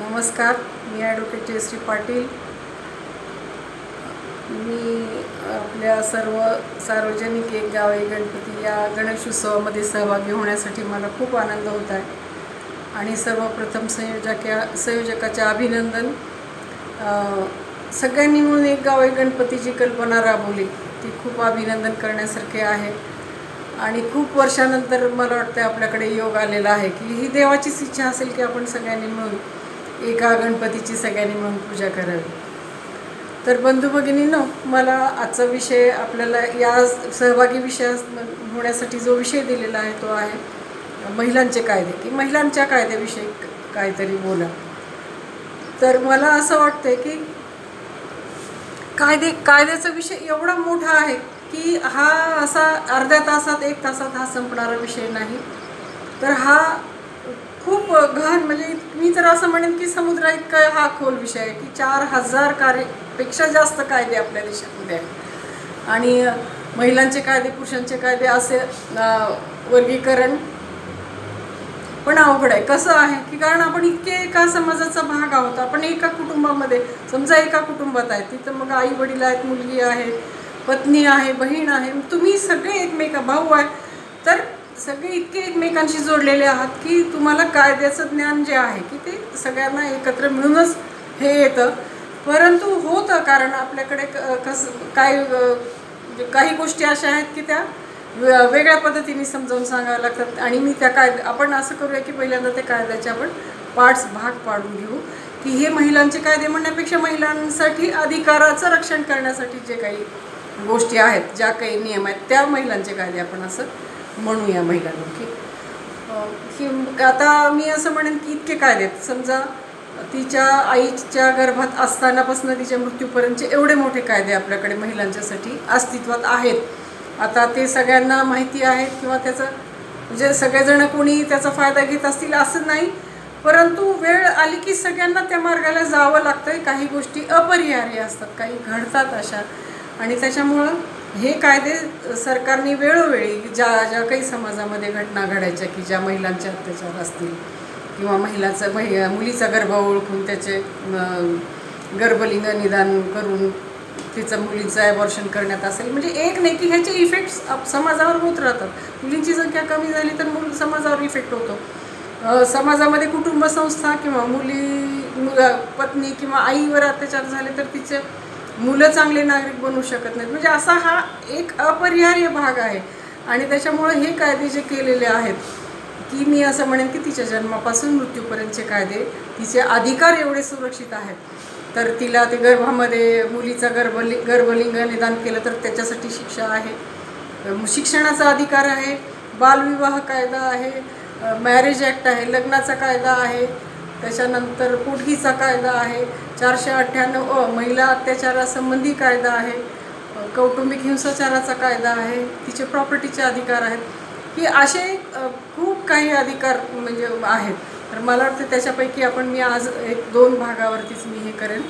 नमस्कार, मी ॲडव्होकेट जयश्री पाटील. मी आपल्या सर्व सार्वजनिक एक गाव एक गणपती या गणेशोत्सवामध्ये सहभागी होण्यासाठी मला खूप आनंद होत आहे. आणि सर्वप्रथम संयोजकाचे अभिनंदन. सगळ्यांनी मिळून एक गाव एक गणपतीची कल्पना राबवली, ती खूप अभिनंदन करण्यासारखे आहे. आणि खूप वर्षानंतर मला वाटतं आपल्याकडे योग आलेला आहे की ही देवाचीच इच्छा असेल की आपण सगळ्यांनी मिळून एका गणपतीची सगळ्यांनी मिळून पूजा करावी. तर बंधू भगिनींनो, मला आजचा विषय आपल्याला या सहभागी विषयात होण्यासाठी जो विषय दिलेला आहे तो आहे महिलांचे कायदे, की महिलांच्या कायद्याविषयी काहीतरी बोला. तर मला असं वाटतं की कायद्याचा विषय एवढा मोठा आहे की हा असा अर्ध्या तासात एक तासात हा संपणारा विषय नाही. तर हा खूप गहन, म्हणजे मी तर असं म्हणेन की समुद्रा इतका हा खोल विषय आहे की 4000 पेक्षा जास्त कायदे आपल्या देशामध्ये आहेत. आणि महिलांचे कायदे, पुरुषांचे कायदे असे वर्गीकरण पण अवघड आहे. कसं आहे की कारण आपण इतके एका समाजाचा भाग आहोत. आपण एका कुटुंबामध्ये, समजा एका कुटुंबात आहे, तिथं मग आई वडील आहेत, मुलगी आहे, पत्नी आहे, बहीण आहे, तुम्ही सगळे भाऊ आहे, तर सगळे इतके एकमेकांशी जोडलेले आहात की तुम्हाला कायद्याचं ज्ञान जे आहे की ते सगळ्यांना एकत्र मिळूनच हे येतं. परंतु होतं कारण आपल्याकडे काही गोष्टी अशा आहेत की त्या वेगळ्या पद्धतीने समजावून सांगाव्या लागतात. आणि मी आपण असं करूया की पहिल्यांदा ते कायद्याचे आपण भाग पाडून घेऊ की हे महिलांचे कायदे म्हणण्यापेक्षा महिलांसाठी अधिकाराचं रक्षण करण्यासाठी जे काही गोष्टी आहेत, ज्या काही नियम आहेत, त्या महिलांचे कायदे आपण असं म्हणूया महिलांना. की आता मी असं म्हणेन की इतके कायदे आहेत. समजा तिच्या आईच्या गर्भात असतानापासून तिच्या मृत्यूपर्यंतचे एवढे मोठे कायदे आपल्याकडे महिलांच्यासाठी अस्तित्वात आहेत. आता ते सगळ्यांना माहिती आहेत किंवा त्याचं म्हणजे सगळेजण कोणी त्याचा फायदा घेत असतील असं नाही, परंतु वेळ आली की सगळ्यांना त्या मार्गाला जावं लागतं. काही गोष्टी अपरिहार्य असतात, काही घडतात अशा, आणि त्याच्यामुळं हे कायदे सरकारने वेळोवेळी ज्या काही समाजामध्ये घटना घडायच्या की ज्या महिलांचे अत्याचार असतील किंवा मुलीचा गर्भ ओळखून त्याचे गर्भलिंग निदान करून तिचं मुलीचं ॲबॉर्शन करण्यात असेल, म्हणजे एक नाही की ह्याचे इफेक्ट्स समाजावर होत राहतात. मुलींची संख्या कमी झाली तर समाजावर इफेक्ट होतो. समाजामध्ये कुटुंब संस्था किंवा पत्नी किंवा आईवर अत्याचार झाले तर तिचे मुलं चांगले नागरिक बनू शकत नाहीत. म्हणजे असा हा एक अपरिहार्य भाग आहे. आणि त्याच्यामुळे हे कायदे जे केलेले आहेत की मी असं म्हणेन की तिच्या जन्मापासून मृत्यूपर्यंतचे कायदे, तिचे अधिकार एवढे सुरक्षित आहेत. तर तिला ते गर्भामध्ये मुलीचा गर्भलिंग निदान केलं तर त्याच्यासाठी शिक्षा आहे, शिक्षणाचा अधिकार आहे, बालविवाह कायदा आहे, मॅरेज ॲक्ट आहे, लग्नाचा कायदा आहे, त्याच्यानंतर पोटगीचा कायदा आहे, 498 महिला अत्याचारासंबंधी कायदा आहे, कौटुंबिक हिंसाचाराचा कायदा आहे, तिचे प्रॉपर्टीचे अधिकार आहेत, की असे खूप काही अधिकार म्हणजे आहेत. तर मला वाटतं त्याच्यापैकी मी आज 1-2 भागावरतीच मी हे करेन.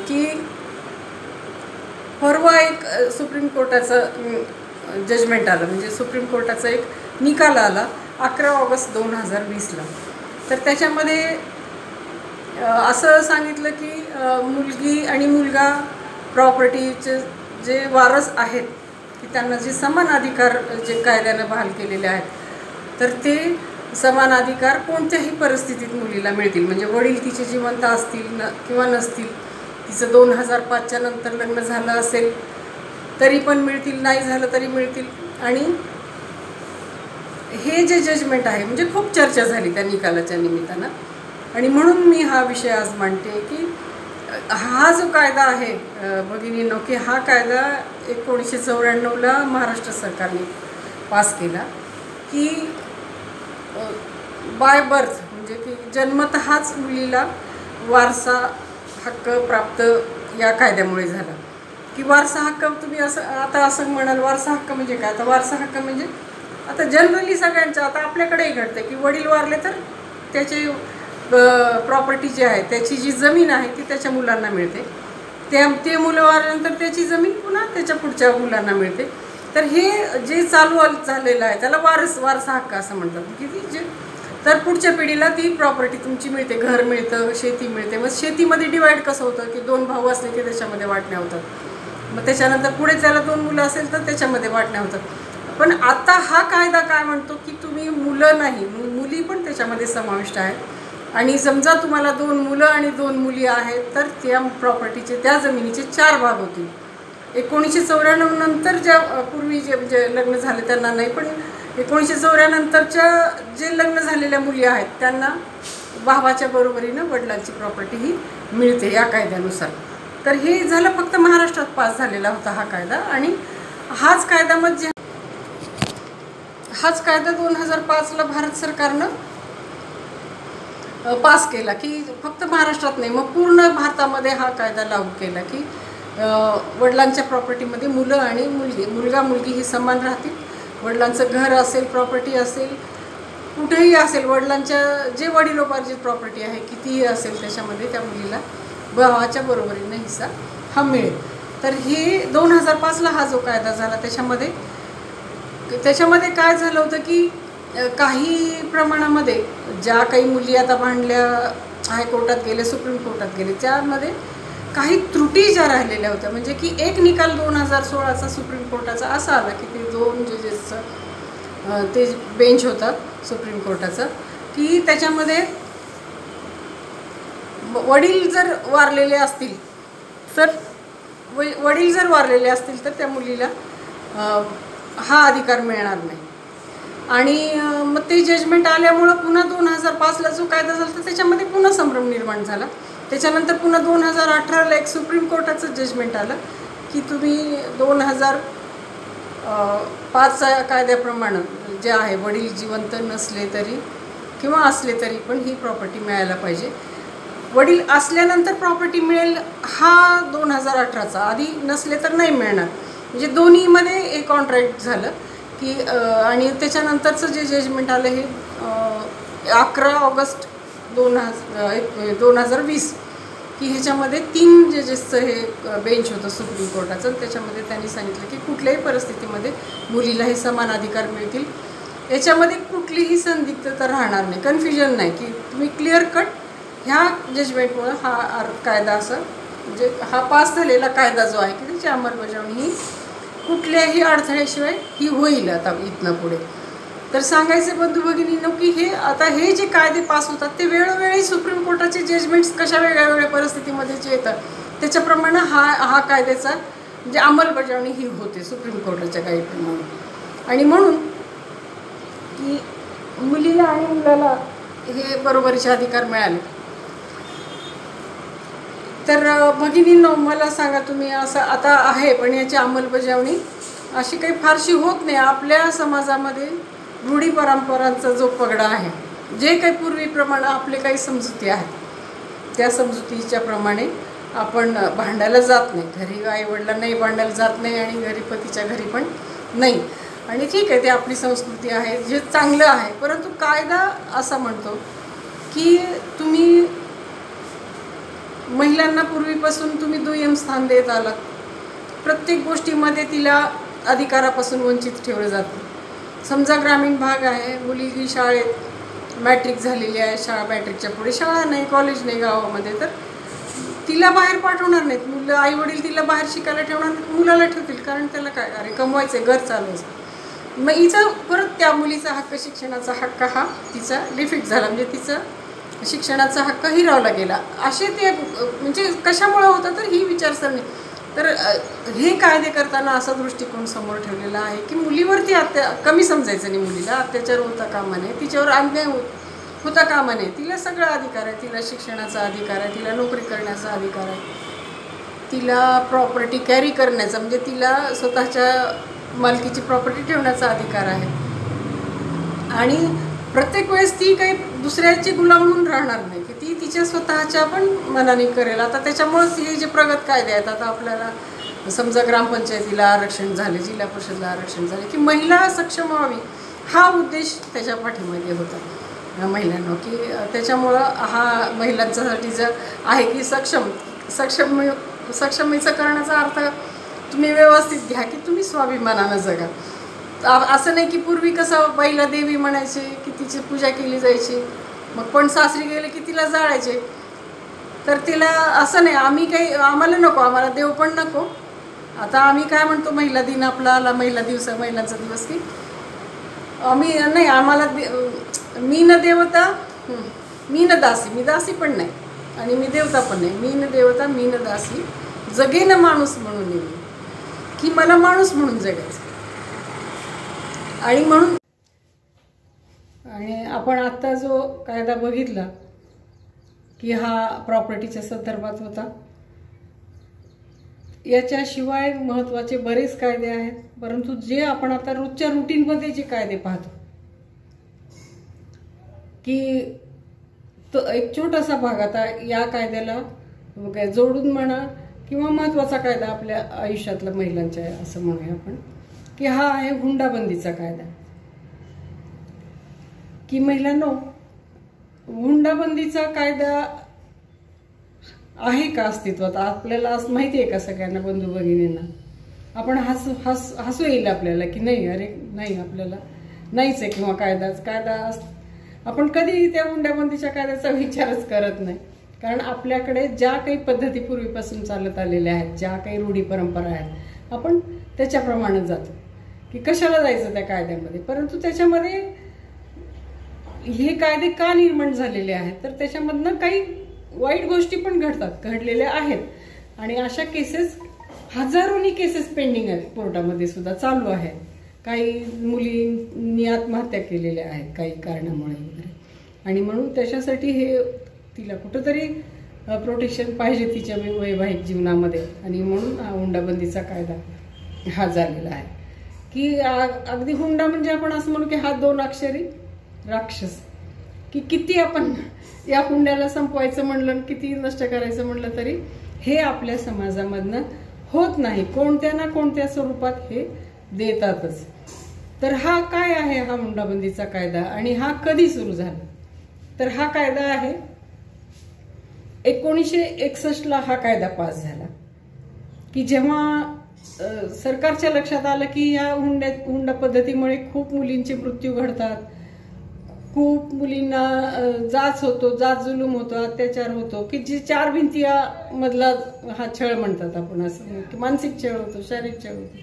की परवा एक सुप्रीम कोर्टाचं जजमेंट आलं, म्हणजे सुप्रीम कोर्टाचा एक निकाल आला 11 ऑगस्ट 2020ला. तर त्याच्यामध्ये असं सांगितलं की मुलगी आणि मुलगा प्रॉपर्टीचे जे वारस आहेत की त्यांना जे समान अधिकार जे कायद्यानं बहाल केलेले आहेत, तर ते समान अधिकार कोणत्याही परिस्थितीत मुलीला मिळतील. म्हणजे वडील तिचे जिवंत असतील किंवा नसतील, तिचं 2005च्या नंतर लग्न झालं असेल तरी पण मिळतील, नाही झालं तरी मिळतील. आणि हे जे जजमेंट आहे म्हणजे खूप चर्चा झाली त्या निकालाच्या निमित्तानं, आणि म्हणून मी हा विषय आज मांडते की हा जो कायदा आहे भगिनींनो, की हा कायदा 1994ला महाराष्ट्र सरकारने पास केला की बाय बर्थ, म्हणजे की जन्मतःच मुलीला वारसा हक्क प्राप्त या कायद्यामुळे झाला. की वारसा हक्क, तुम्ही असं म्हणाल वारसा हक्क म्हणजे काय? आता वारसा हक्क म्हणजे आता जनरली सगळ्यांचं आता आपल्याकडेही घडतं की वडील वारले तर त्याचे प्रॉपर्टी जी आहे, त्याची जी जमीन आहे ती त्याच्या मुलांना मिळते, ते मुलं वारल्यानंतर त्याची जमीन पुन्हा त्याच्या पुढच्या मुलांना मिळते. तर हे जे चालू झालेलं आहे त्याला वारसा हक्क असं म्हणतात. की जे तर पुढच्या पिढीला ती प्रॉपर्टी तुमची मिळते, घर मिळतं, शेती मिळते. मग शेतीमध्ये डिवाईड कसं होतं की 2 भाऊ असले की त्याच्यामध्ये वाटण्या होतात. मग त्याच्यानंतर पुढे त्याला 2 मुलं असेल तर त्याच्यामध्ये वाटण्या होतात. पण आता हा कायदा काय म्हणतो की तुम्ही मुलं नाही, मुली पण त्याच्यामध्ये समाविष्ट आहेत. आणि समजा तुम्हाला 2 मुलं आणि 2 मुली आहेत तर त्या प्रॉपर्टीचे, त्या जमिनीचे 4 भाग होतील. 1994 नंतर ज्या पूर्वी जे लग्न झाले त्यांना नाही, पण 1994 नंतरच्या जे लग्न झालेल्या मुली आहेत त्यांना भावाच्या बरोबरीनं वडिलांची प्रॉपर्टी ही मिळते या कायद्यानुसार. तर हे झालं फक्त महाराष्ट्रात पास झालेला होता हा कायदा. आणि हाच कायदा 2005ला भारत सरकारनं पास केला की फक्त महाराष्ट्रात नाही, मग पूर्ण भारतामध्ये हा कायदा लागू केला की वडिलांच्या प्रॉपर्टीमध्ये मुलं आणि मुलगा मुलगी ही समान राहतील. वडिलांचं घर असेल, प्रॉपर्टी असेल, कुठेही असेल, वडिलांच्या जे वडिलोपार्जित प्रॉपर्टी आहे कितीही असेल त्याच्यामध्ये त्या मुलीला भावाच्या बरोबरीनं हिस्सा हा मिळेल. तर हे 2005ला हा जो कायदा झाला त्याच्यामध्ये काय झालं होतं की काही प्रमाणामध्ये ज्या काही मुली आता भांडल्या, हायकोर्टात गेले, सुप्रीम कोर्टात गेले, त्यामध्ये काही त्रुटी ज्या राहिलेल्या होत्या. म्हणजे की एक निकाल 2016चा सुप्रीम कोर्टाचा असा आला की ते 2 जजेसचं ते बेंच होता सुप्रीम कोर्टाचं, की त्याच्यामध्ये वडील जर वारलेले असतील तर त्या मुलीला हा अधिकार मिळणार नाही. आणि मग ते जजमेंट आल्यामुळं पुन्हा 2005ला जो कायदा झाला तर त्याच्यामध्ये पुन्हा संभ्रम निर्माण झाला. त्याच्यानंतर पुन्हा 2018ला एक सुप्रीम कोर्टाचं जजमेंट आलं की तुम्ही 2005च्या कायद्याप्रमाणे जे आहे वडील जिवंत नसले तरी किंवा असले तरी पण ही प्रॉपर्टी मिळायला पाहिजे. वडील असल्यानंतर प्रॉपर्टी मिळेल हा 2018चा, आधी नसले तर नाही मिळणार. म्हणजे दोन्हीमध्ये एक कॉन्ट्रॅक्ट झालं की आणि त्याच्यानंतरचं जे जजमेंट आलं हे 11 ऑगस्ट 2020 की ह्याच्यामध्ये 3 जजेसचं हे बेंच होतं सुप्रीम कोर्टाचं. त्याच्यामध्ये त्यांनी सांगितलं की कुठल्याही परिस्थितीमध्ये मुलीला हे समान अधिकार मिळतील, याच्यामध्ये कुठलीही संदिग्धता राहणार नाही, कन्फ्युजन नाही, की तुम्ही क्लिअर कट ह्या जजमेंटमुळं हा कायदा असं म्हणजे हा पास झालेला कायदा जो आहे की त्याची अंमलबजावणी ही कुठल्याही अडथळ्याशिवाय ही होईल आता इथनं पुढे. तर सांगायचे बंधू भगिनींनो की हे जे कायदे पास होतात ते वेळोवेळी सुप्रीम कोर्टाचे जजमेंट्स कशा वेगळ्या वेगळ्या परिस्थितीमध्ये जे येतात त्याच्याप्रमाणे हा कायद्याचा म्हणजे अंमलबजावणी ही होते सुप्रीम कोर्टाच्या गाईडप्रमाणे. आणि म्हणून की मुलीला आणि मुलाला हे बरोबरीचे अधिकार मिळाले. तर भगिनींनो मला सांगा तुम्ही, असं आता आहे पण याची अंमलबजावणी अशी काही फारशी होत नाही. आपल्या समाजामध्ये रूढी परंपरांचा जो पगडा आहे, जे काही पूर्वीप्रमाणे आपले काही समजुती आहेत त्या समजुतीच्या प्रमाणे आपण भांडायला जात नाही. घरी आईवडिलांनाही भांडायला जात नाही आणि घरी पतीच्या घरी पण नाही. आणि ठीक आहे, ते आपली संस्कृती आहे, जे चांगलं आहे. परंतु कायदा असा म्हणतो की तुम्ही महिलांना पूर्वीपासून तुम्ही दुय्यम स्थान देत आलात. प्रत्येक गोष्टीमध्ये तिला अधिकारापासून वंचित ठेवलं जातं. समजा ग्रामीण भाग आहे, मुलगी शाळेत मॅट्रिक झालेली आहे, मॅट्रिकच्या पुढे शाळा नाही, कॉलेज नाही गावामध्ये, तर तिला बाहेर पाठवणार नाहीत. मुलं आईवडील तिला बाहेर शिकायला ठेवणार, मुलाला ठेवतील. कारण त्याला काय, अरे कमवायचं, घर चालवायचं. मग हिचा परत त्या मुलीचा हक्क, शिक्षणाचा हक्क हा तिचा डिफीट झाला, म्हणजे तिचा शिक्षणाचा हक्क हिरावला गेला. असे ते म्हणजे कशामुळे होतं तर ही विचारसरणी. तर हे कायदे करताना असा दृष्टिकोन समोर ठेवलेला आहे की मुलीवरती कमी समजायचं नाही, मुलीला अत्याचार होता कामा नये, तिच्यावर अन्याय होता कामा नये. तिला सगळा अधिकार आहे, तिला शिक्षणाचा अधिकार आहे, तिला नोकरी करण्याचा अधिकार आहे, तिला प्रॉपर्टी कॅरी करण्याचा म्हणजे तिला स्वतःच्या मालकीची प्रॉपर्टी ठेवण्याचा अधिकार आहे. आणि प्रत्येक वेळेस ती काही दुसऱ्याची गुलाम होऊन राहणार नाही, की ती तिच्या स्वतःच्या पण मनाने करेल. आता त्याच्यामुळेच हे जे प्रगत कायदे आहेत, आता आपल्याला समजा ग्रामपंचायतीला आरक्षण झाले, जिल्हा परिषदला आरक्षण झाले, की महिला सक्षम व्हावी हा उद्देश त्याच्या पाठीमागे होता महिलांना. की त्याच्यामुळं हा महिलांच्यासाठी जर आहे की सक्षमीचं करण्याचा अर्थ तुम्ही व्यवस्थित घ्या की तुम्ही स्वाभिमानानं जगा. असं नाही की पूर्वी कसं बाईला देवी म्हणायचे की तिची पूजा केली जायची, मग पण सासरी गेले की तिला जाळायचे. तर तिला असं नाही, आम्ही काही आम्हाला नको, आम्हाला देव पण नको. आता आम्ही काय म्हणतो, महिला दिन आपला आला, महिलांचा दिवस, की आम्ही नाही, आम्हाला मी न देवता मी न दासी, मी दासी पण नाही आणि मी देवता पण नाही. मी न देवता मी न दासी, जगे न माणूस म्हणून येईल, की मला माणूस म्हणून जगायचं. आणि म्हणून आणि आपण आत्ता जो कायदा बघितला की हा प्रॉपर्टीच्या संदर्भात होता. याच्याशिवाय महत्त्वाचे बरेच कायदे आहेत, परंतु जे आपण आता रोजच्या रुटीनमध्ये जे कायदे पाहतो की तो एक छोटासा भाग आता या कायद्याला जोडून म्हणा किंवा महत्त्वाचा कायदा आपल्या आयुष्यातला महिलांच्या असं म्हणूया आपण, की हा आहे हुंडाबंदीचा कायदा. की महिलांनो, हुंडाबंदीचा कायदा आहे का अस्तित्वात? आपल्याला असं माहिती आहे का सगळ्यांना, बंधू भगिनींना? आपण हसू येईल आपल्याला की नाही, अरे नाही, आपल्याला नाहीच आहे किंवा कायदा आपण कधी त्या हुंडाबंदीच्या कायद्याचा विचारच करत नाही. कारण आपल्याकडे ज्या काही पद्धती पूर्वीपासून चालत आलेल्या आहेत, ज्या काही रूढी परंपरा आहेत, आपण त्याच्याप्रमाणे जातो की कशाला जायचं त्या कायद्यामध्ये. परंतु त्याच्यामध्ये हे कायदे का निर्माण झालेले आहेत, तर त्याच्यामधनं काही वाईट गोष्टी पण घडलेल्या आहेत. आणि अशा केसेस, हजारोनी केसेस पेंडिंग आहेत, कोर्टामध्ये सुद्धा चालू आहेत. काही मुलींनी आत्महत्या केलेल्या आहेत काही कारणामुळे वगैरे. आणि म्हणून त्याच्यासाठी हे तिला कुठंतरी प्रोटेक्शन पाहिजे तिच्या वैवाहिक जीवनामध्ये. आणि म्हणून हा हुंडाबंदीचा कायदा हा झालेला आहे. की अगदी हुंडा म्हणजे आपण असं म्हणू की हा 2 अक्षरी राक्षस, की किती आपण या हुंड्याला संपवायचं म्हणलं, किती नष्ट करायचं म्हणलं तरी हे आपल्या समाजामधनं होत नाही. कोणत्या ना कोणत्या स्वरूपात हे देतातच. तर हा काय आहे हा हुंडाबंदीचा कायदा, आणि हा कधी सुरू झाला? तर हा कायदा आहे 1961 ला हा कायदा पास झाला. की जेव्हा सरकारच्या लक्षात आलं की या हुंडा पद्धतीमुळे खूप मुलींचे मृत्यू घडतात, खूप मुलींना जाच जुलूम होतो, अत्याचार होतो, की जी 4 भिंतीमधला हा छळ म्हणतात आपण, असं की मानसिक छळ होतो, शारीरिक छळ होतो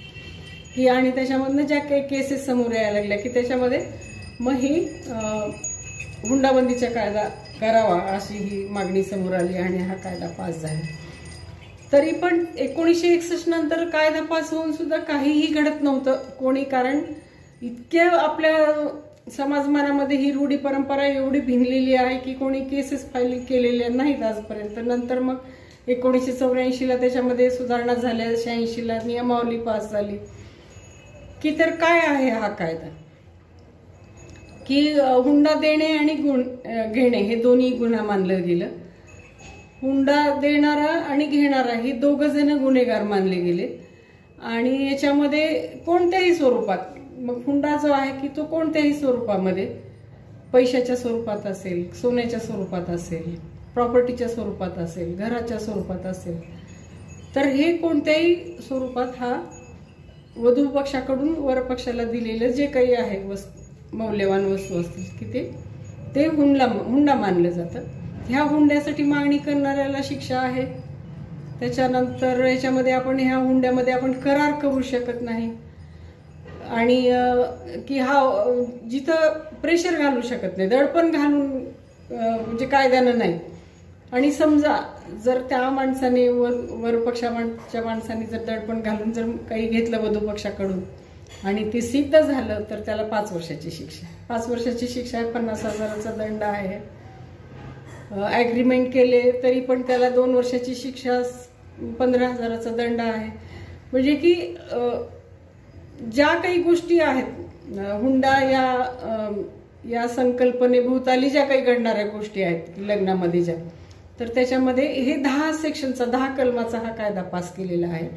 की. आणि त्याच्यामधनं ज्या काही केसेस समोर यायला लागल्या की त्याच्यामध्ये मग ही हुंडाबंदीचा कायदा करावा अशी ही मागणी समोर आली आणि हा कायदा पास झाला. तरी पण 1961 नंतर कायदा पास होऊन सुद्धा काहीही घडत नव्हतं कोणी. कारण इतक्या आपल्या समाजमानामध्ये ही रूढी परंपरा एवढी भिनलेली आहे की कोणी केसेस फाईल केलेल्या नाहीत आजपर्यंत. नंतर मग 1984 ला त्याच्यामध्ये सुधारणा झाल्या, 86 ला नियमावली पास झाली. की तर काय आहे हा कायदा? की हुंडा देणे आणि घेणे हे दोन्ही गुन्हा मानलं गेलं. हुंडा देणारा आणि घेणारा हे 2 जण गुन्हेगार मानले गेले. आणि याच्यामध्ये कोणत्याही स्वरूपात, मग हुंडा जो आहे की तो कोणत्याही स्वरूपामध्ये, पैशाच्या स्वरूपात असेल, सोन्याच्या स्वरूपात असेल, प्रॉपर्टीच्या स्वरूपात असेल, घराच्या स्वरूपात असेल, तर हे कोणत्याही स्वरूपात हा वधू पक्षाकडून वर पक्षाला दिलेलं जे काही आहे मौल्यवान वस्तू असतील की ते हुंडा मानलं जातं. ह्या हुंड्यासाठी मागणी करणाऱ्याला शिक्षा आहे. त्याच्यानंतर याच्यामध्ये आपण ह्या हुंड्यामध्ये आपण करार करू शकत नाही. आणि की हा जिथं प्रेशर घालू शकत नाही, दडपण घालून म्हणजे कायद्यानं नाही. आणि समजा जर त्या माणसाने वरपक्षाच्या माणसाने जर दडपण घालून जर काही घेतलं वधू पक्षाकडून आणि ते सिद्ध झालं तर त्याला 5 वर्षाची शिक्षा. 5 वर्षाची शिक्षा आहे, 50,000चा दंड आहे. ॲग्रीमेंट केले तरी पण त्याला 2 वर्षाची शिक्षा, 15,000चा दंड आहे. म्हणजे की ज्या काही गोष्टी आहेत हुंडा या संकल्पनेभोवताली ज्या काही घडणाऱ्या गोष्टी आहेत लग्नामध्ये ज्या, तर त्याच्यामध्ये हे 10 सेक्शनचा 10 कलमाचा हा कायदा पास केलेला आहे.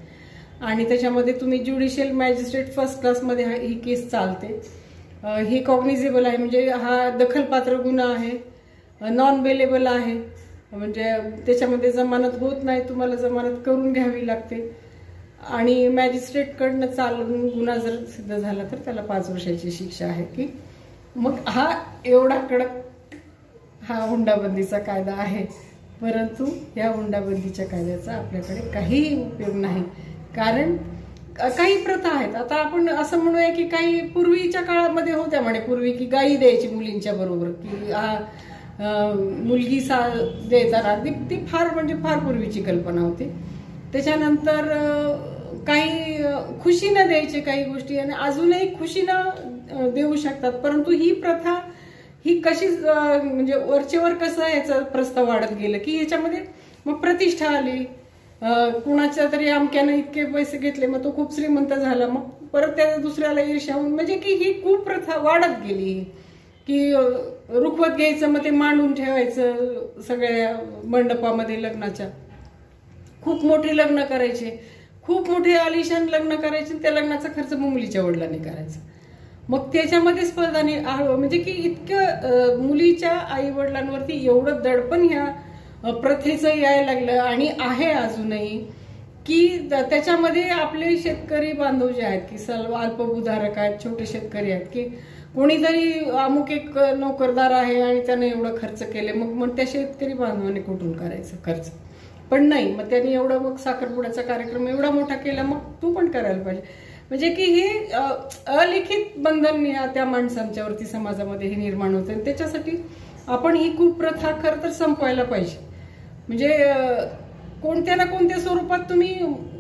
आणि त्याच्यामध्ये तुम्ही ज्युडिशियल मॅजिस्ट्रेट फर्स्ट क्लासमध्ये ही केस चालते. ही कॉग्निझेबल आहे, म्हणजे हा दखलपात्र गुन्हा आहे, नॉन बेलेबल आहे, म्हणजे त्याच्यामध्ये जमानत होत नाही, तुम्हाला जमानत करून घ्यावी लागते. आणि मॅजिस्ट्रेटकडनं चालून गुन्हा जर सिद्ध झाला तर त्याला 5 वर्षाची शिक्षा आहे. की मग हा एवढा कडक हा हुंडाबंदीचा कायदा आहे. परंतु या हुंडाबंदीच्या कायद्याचा आपल्याकडे काहीही उपयोग नाही. कारण काही प्रथा आहेत. आता आपण असं म्हणूया की काही पूर्वीच्या काळामध्ये होत्या म्हणे, पूर्वी की गाई द्यायची मुलींच्या बरोबर, की मुलगी द्यायचा ती फार म्हणजे फार पूर्वीची कल्पना होती. त्याच्यानंतर काही खुशीनं द्यायचे काही गोष्टी, आणि अजूनही खुशीनं देऊ शकतात. परंतु ही प्रथा ही कशी म्हणजे वरचेवर कसं याचा प्रस्ताव वाढत गेलं की ह्याच्यामध्ये मग प्रतिष्ठा आली. कुणाच्या तरी अमक्यानं इतके पैसे घेतले, मग तो खूप श्रीमंत झाला, मग परत त्या दुसऱ्याला ईर्ष्या होऊन म्हणजे की ही खूप प्रथा वाढत गेली. की रुखवत घ्यायचं, मग ते मांडून ठेवायचं सगळ्या मंडपामध्ये लग्नाच्या. खूप मोठे लग्न करायचे, खूप मोठे आलिशान लग्न करायचे, त्या लग्नाचा खर्च मग मुलीच्या वडिलांनी करायचा. मग त्याच्यामध्ये स्पर्धाने म्हणजे की इतकं मुलीच्या आई वडिलांवरती एवढं दडपण ह्या प्रथेचं यायला लागलं आणि आहे अजूनही. की त्याच्यामध्ये आपले शेतकरी बांधव जे आहेत की सर्व अल्पभूधारक आहेत, छोटे शेतकरी आहेत, की कोणीतरी अमुक एक नोकरदार आहे आणि त्याने एवढं खर्च केले, मग त्या शेतकरी बांधवाने कुठून करायचं खर्च? पण नाही, मग त्यांनी एवढा मग साखरपुड्याचा कार्यक्रम एवढा मोठा केला, मग तू पण करायला पाहिजे. म्हणजे की हे अलिखित बंधन त्या माणसांच्यावरती समाजामध्ये हे निर्माण होते. त्याच्यासाठी आपण ही खूप प्रथा खरं तर संपवायला पाहिजे. म्हणजे कोणत्या ना कोणत्या स्वरूपात तुम्ही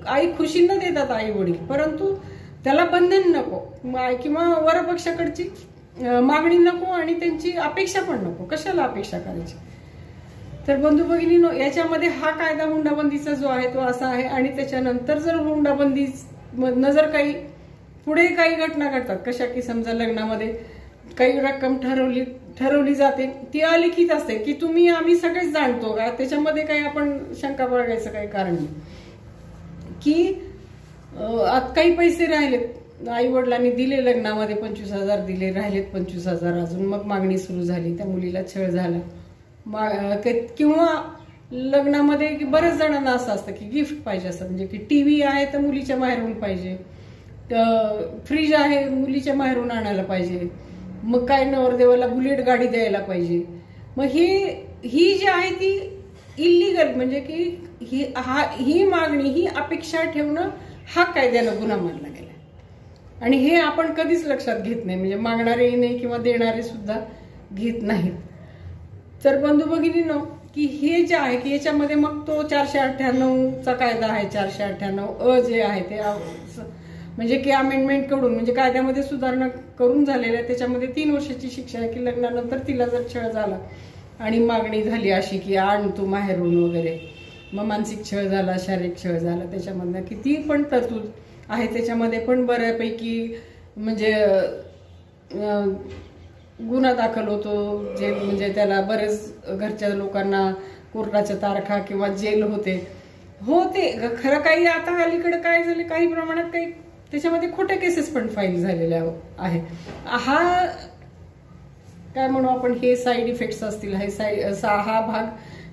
आई खुशीनं देतात आई वडील, परंतु त्याला बंधन नको किंवा वरपक्षाकडची मागणी नको आणि त्यांची अपेक्षा पण नको. कशाला अपेक्षा करायची? तर बंधू भगिनींनो, याच्यामध्ये हा कायदा हुंडाबंदीचा जो आहे तो असा आहे. आणि त्याच्यानंतर जर हुंडाबंदी जर काही पुढे काही घटना घडतात, कशा की समजा लग्नामध्ये काही रक्कम ठरवली जाते, ती अलिखित असते की तुम्ही आम्ही सगळेच जाणतो का, त्याच्यामध्ये काही आपण शंका बाळगायचं काही कारण नाही. की आता काही पैसे राहिलेत, आई वडिलांनी दिले लग्नामध्ये 25,000 दिले, राहिलेत 25,000 अजून, मग मागणी सुरू झाली, त्या मुलीला छळ झाला. किंवा लग्नामध्ये बऱ्याच जणांना असं असतं की गिफ्ट पाहिजे असतं, म्हणजे की टीव्ही आहे तर मुलीच्या माहेरून पाहिजे, फ्रीज आहे मुलीच्या माहेरून आणायला पाहिजे, मग काय नवरदेवाला बुलेट गाडी द्यायला पाहिजे. मग ही जी आहे ती इल्लीगल, म्हणजे की ही मागणी ही अपेक्षा ठेवणं हा कायद्यानं गुन्हा मानला गेला. आणि हे आपण कधीच लक्षात घेत नाही, म्हणजे मागणारे नाही किंवा देणारे सुद्धा घेत नाहीत. तर बंधू भगिनींनो, की हे जे आहे की याच्यामध्ये मग तो 498चा कायदा आहे, 498 जे आहे ते म्हणजे की अमेंडमेंट कडून म्हणजे कायद्यामध्ये सुधारणा करून झालेल्या, त्याच्यामध्ये 3 वर्षाची शिक्षा आहे. की लग्नानंतर तिला जर छळ झाला आणि मागणी झाली अशी की आण तू माहेरून वगैरे, मग मानसिक छळ झाला, शारीरिक छळ झाला, त्याच्यामधनं किती पण तरतूद आहे. त्याच्यामध्ये पण बऱ्यापैकी म्हणजे गुन्हा दाखल होतो, जेल म्हणजे त्याला बरेच घरच्या लोकांना कोर्टाच्या तारखा किंवा जेल होते. खरं काही आता अलीकडे काय झाले, काही प्रमाणात काही त्याच्यामध्ये खोट्या केसेस पण फाईल झालेल्या आहे. हा काय म्हणू आपण, हे साईड इफेक्ट्स असतील. हा भाग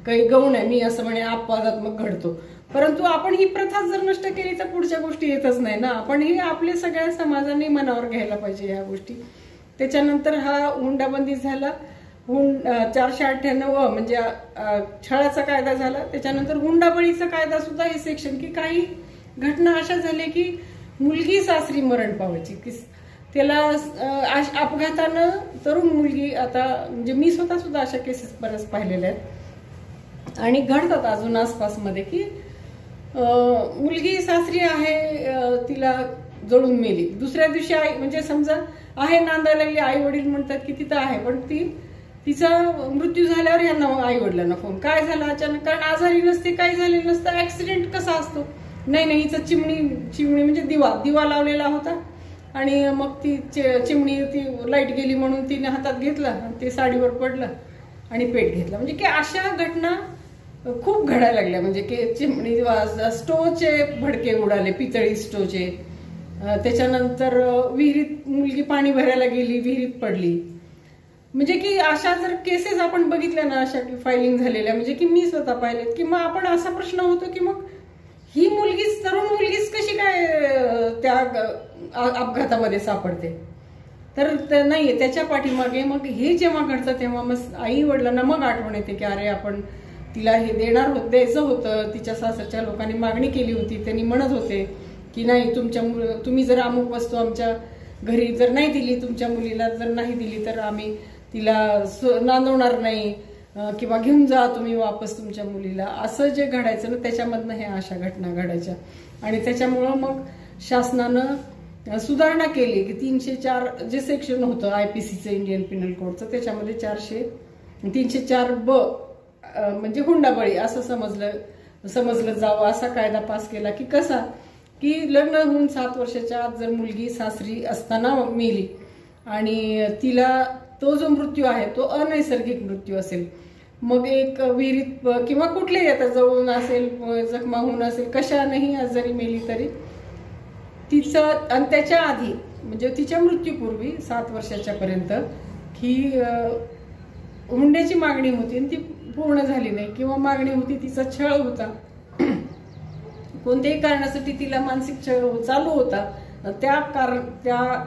काही गौण आहे, मी असं म्हणे अपवादात्मक घडतो. परंतु आपण ही प्रथा जर नष्ट केली तर पुढच्या गोष्टी येतच नाही ना. आपण हे आपले सगळ्या समाजाने मनावर घ्यायला पाहिजे ह्या गोष्टी. त्याच्यानंतर हा हुंडाबंदी झाला, 498 म्हणजे छळाचा कायदा झाला. त्याच्यानंतर हुंडाबळीचा कायदा सुद्धा हे सेक्शन, की काही घटना अशा झाल्या की मुलगी सासरी मरण पावायची, की त्याला अपघातानं तरुण मुलगी, आता म्हणजे मी स्वतः सुद्धा अशा केसेस बऱ्याच पाहिलेल्या आहेत आणि घडतात अजून आसपासमध्ये, की मुलगी सासरी आहे, तिला जळून मेली. दुसऱ्या दिवशी आई म्हणजे समजा आहे नांदायला लागली, आई वडील म्हणतात की तिथं आहे, पण तिचा मृत्यू झाल्यावर यांना आई वडिलांना फोन, काय झालं अचानक, कारण आजारी नसते, काही झालेलं नसतं, ऍक्सिडेंट कसा असतो. नाही हिचं चिमणी म्हणजे दिवा लावलेला होता आणि मग ती चिमणी ती लाईट गेली म्हणून तिने हातात घेतला, ते साडीवर पडलं आणि पेट घेतला. म्हणजे की अशा घटना खूप घडायला लागल्या. म्हणजे की चिमणी स्टोवचे भडके उडाले, पितळी स्टोवचे. त्याच्यानंतर विहिरीत मुलगी पाणी भरायला गेली, विहिरीत पडली. म्हणजे की अशा जर केसेस आपण बघितल्या ना, अशा की फायलिंग झालेल्या, म्हणजे की मी स्वतः पाहिलेत, की मग आपण असा प्रश्न होतो की मग ही मुलगीच, तरुण मुलगीच कशी काय त्या अपघातामध्ये सापडते? तर नाहीये त्याच्या पाठीमागे मग हे जेव्हा घडतं तेव्हा मग आई वडिलांना मग आठवण येते की अरे आपण तिला हे द्यायचं होतं. तिच्या सासरच्या लोकांनी मागणी केली होती, त्यांनी म्हणत होते की नाही तुम्ही जर अमुक वस्तू आमच्या घरी जर नाही दिली, तुमच्या मुलीला जर नाही दिली तर आम्ही तिला नांदवणार नाही किंवा घेऊन जा तुम्ही वापस तुमच्या मुलीला, असं जे घडायचं ना त्याच्यामधनं ह्या अशा घटना घडायच्या. आणि त्याच्यामुळं मग शासनानं सुधारणा केली की 304 जे सेक्शन होतं IPCचं इंडियन पिनल कोडचं, त्याच्यामध्ये 304B म्हणजे हुंडाबळी असं समजलं जावं, असा कायदा पास केला की कसा की लग्न होऊन 7 वर्षाच्या आत जर मुलगी सासरी असताना मेली आणि तिला तो जो मृत्यू आहे तो अनैसर्गिक मृत्यू असेल, मग एक विहिरीत किंवा कुठलेही आता जळून असेल, जखमा होऊन असेल, कशानेही जरी मेली तरी तिचं, आणि त्याच्या आधी म्हणजे तिच्या मृत्यूपूर्वी 7 वर्षाच्या पर्यंत ही हुंड्याची मागणी होती आणि ती पूर्ण झाली नाही किंवा मागणी होती तिचा छळ होता, कोणत्याही कारणासाठी तिला मानसिक छळ चालू होता, त्या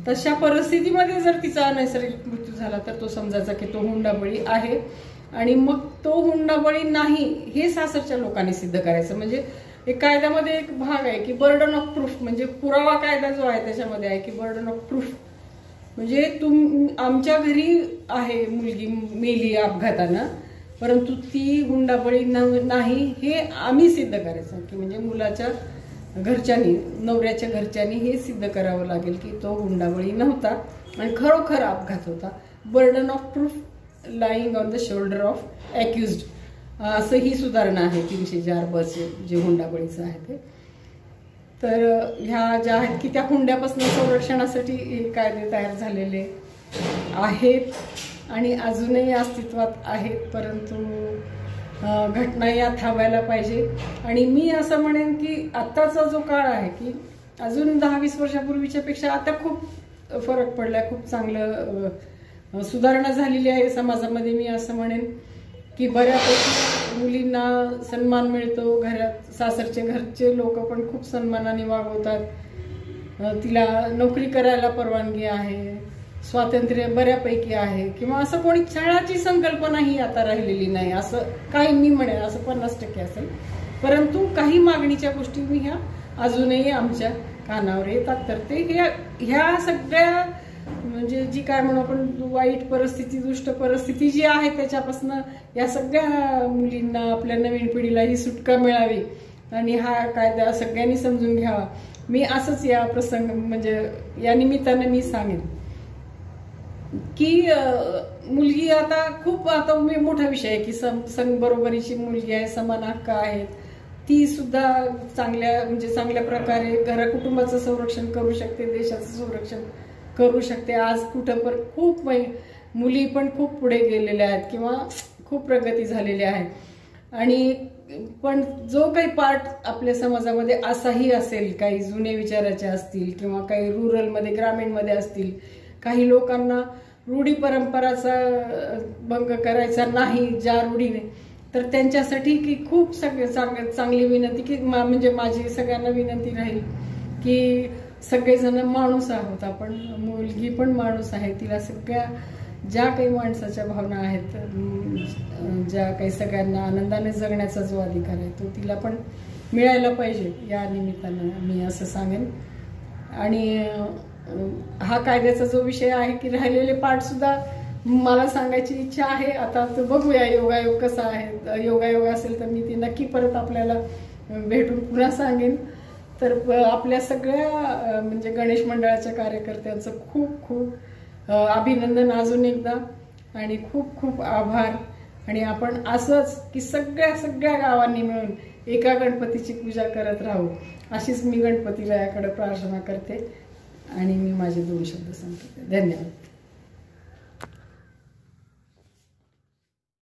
तशा परिस्थितीमध्ये जर तिचा अनैसर्गिक मृत्यू झाला तर तो समजायचा की तो हुंडाबळी आहे. आणि मग तो हुंडाबळी नाही हे सासरच्या लोकांनी सिद्ध करायचं. म्हणजे एक कायद्यामध्ये एक भाग आहे की बर्डन ऑफ प्रूफ, म्हणजे पुरावा कायदा जो आहे त्याच्यामध्ये आहे की बर्डन ऑफ प्रूफ म्हणजे आमच्या घरी आहे मुलगी मेली अपघातानं, परंतु ती हुंडाबळी नाही हे आम्ही सिद्ध करायचं की म्हणजे मुलाच्या घरच्यांनी, नवऱ्याच्या घरच्यांनी हे सिद्ध करावं लागेल की तो हुंडाबळी नव्हता आणि खरोखर अपघात होता. Burden of proof lying on the shoulder of accused, असं ही सुधारणा आहे 304B जे हुंडाबळीचं आहे ते. तर ह्या ज्या आहेत की त्या हुंड्यापासून संरक्षणासाठी हे कायदे तयार झालेले आहेत आणि अजूनही अस्तित्वात आहेत, परंतु घटना या थांबायला पाहिजे. आणि मी असं म्हणेन की आत्ताचा जो काळ आहे की अजून 10-20 वर्षापूर्वीच्या पेक्षा आता खूप फरक पडलाय, खूप चांगलं सुधारणा झालेली आहे समाजामध्ये. मी असं म्हणेन की बऱ्यापैकी मुलींना सन्मान मिळतो, घरात सासरचे घरचे लोक पण खूप सन्मानाने वागवतात, तिला नोकरी करायला परवानगी आहे, स्वातंत्र्य बऱ्यापैकी आहे, किंवा असं कोणी छळाची संकल्पना ही आता राहिलेली नाही असं काही मी म्हणेन, असं 50% असेल. परंतु काही मागणीच्या गोष्टी मी ह्या अजूनही आमच्या कानावर येतात. तर ते ह्या सगळ्या म्हणजे जी काय म्हणू आपण वाईट परिस्थिती, दुष्ट परिस्थिती जी आहे त्याच्यापासून या सगळ्या मुलींना, आपल्या नवीन पिढीला ही सुटका मिळावी आणि हा कायदा सगळ्यांनी समजून घ्यावा. मी असंच या प्रसंग म्हणजे या निमित्ताने मी सांगेन की मुलगी आता खूप मोठा विषय आहे की बरोबरीची मुलगी आहे, समान हक्क आहेत, ती सुद्धा चांगल्या प्रकारे कुटुंबाचं संरक्षण करू शकते, देशाचं संरक्षण करू शकते. आज कुठं पण खूप मुली पण खूप पुढे गेलेल्या आहेत किंवा खूप प्रगती झालेली आहे. आणि पण जो काही पार्ट आपल्या समाजामध्ये असाही असेल, काही जुने विचाराचे असतील किंवा काही रुरलमध्ये, ग्रामीणमध्ये असतील, काही लोकांना रूढी परंपराचा भंग करायचा नाही ज्या रूढीने, तर त्यांच्यासाठी की खूप चांगली विनंती की म्हणजे माझी सगळ्यांना विनंती राहील की सगळेजण माणूस आहोत आपण, मुलगी पण माणूस आहे, तिला सगळ्या ज्या काही माणसाच्या भावना आहेत, ज्या काही सगळ्यांना आनंदाने जगण्याचा जो अधिकार आहे तो तिला पण मिळायला पाहिजे, या निमित्तानं मी असं सांगेन. आणि हा कायद्याचा जो विषय आहे की राहिलेले पार्ट सुद्धा मला सांगायची इच्छा आहे. आता तो बघूया योगायोग कसा आहे, योगायोग असेल तर मी ती नक्की परत आपल्याला भेटून पुन्हा सांगेन. तर आपल्या सगळ्या म्हणजे गणेश मंडळाच्या कार्यकर्त्यांचं खूप खूप अभिनंदन अजून एकदा आणि खूप खूप आभार. आणि आपण असंच की सगळ्या गावांनी मिळून एका गणपतीची पूजा करत राहू, अशीच मी गणपतीला याकडे प्रार्थना करते आणि मी माझे 2 शब्द सांगते. धन्यवाद.